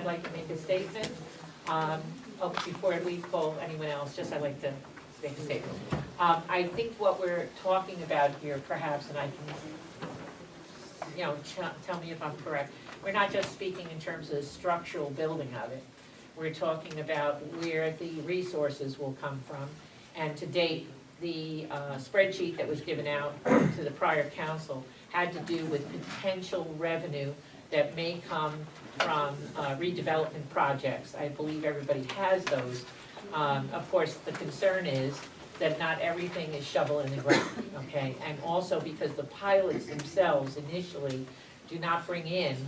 I'd like to make a statement. Before we call anyone else, just I'd like to make a statement. I think what we're talking about here, perhaps, and I can, tell me if I'm correct, we're not just speaking in terms of the structural building of it. We're talking about where the resources will come from. And to date, the spreadsheet that was given out to the prior council had to do with potential revenue that may come from redevelopment projects. I believe everybody has those. Of course, the concern is that not everything is shovel in the ground, okay? And also because the pilots themselves initially do not bring in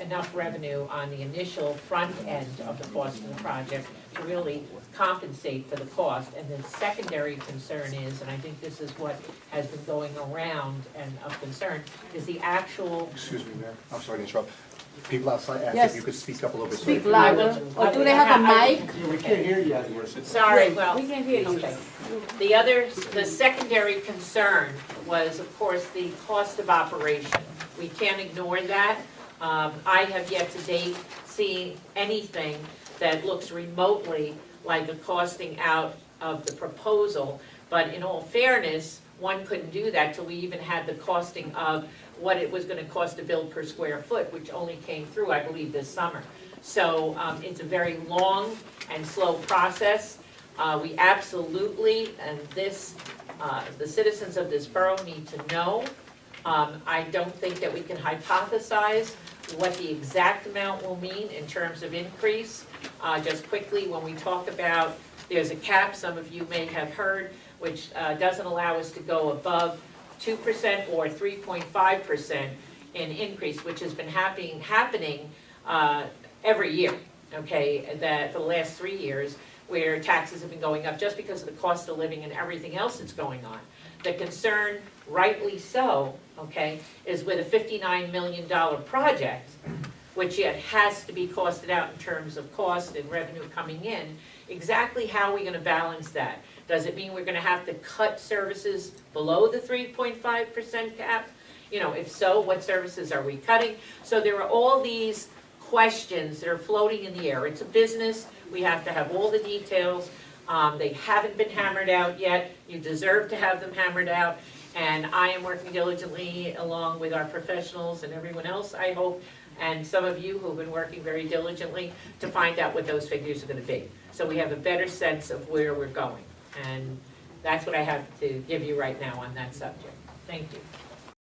enough revenue on the initial front end of the cost of the project to really compensate for the cost. And the secondary concern is, and I think this is what has been going around and of concern, is the actual. Excuse me, Mayor, I'm sorry to interrupt. People outside asked Yes. if you could speak up a little bit. Speak so- louder, or do they have a mic? Yeah, we can't hear you. Edward. Sorry, well. We can hear you. Okay. The secondary concern was, of course, the cost of operation. We can't ignore that. I have yet to date seen anything that looks remotely like a costing out of the proposal. But in all fairness, one couldn't do that till we even had the costing of what it was gonna cost to build per square foot, which only came through, I believe, this summer. So it's a very long and slow process. We absolutely, and the citizens of this borough need to know. I don't think that we can hypothesize what the exact amount will mean in terms of increase. Just quickly, when we talk about, there's a cap, some of you may have heard, which doesn't allow us to go above 2% or 3.5% in increase, which has been happening every year, okay, that for the last 3 years, where taxes have been going up just because of the cost of living and everything else that's going on. The concern, rightly so, okay, is with a $59 million project, which yet has to be costed out in terms of cost and revenue coming in, exactly how are we gonna balance that? Does it mean we're gonna have to cut services below the 3.5% cap? If so, what services are we cutting? So there are all these questions that are floating in the air. It's a business, we have to have all the details. They haven't been hammered out yet. You deserve to have them hammered out. And I am working diligently along with our professionals and everyone else, I hope, and some of you who've been working very diligently to find out what those figures are gonna be. So we have a better sense of where we're going. And that's what I have to give you right now on that subject. Thank you.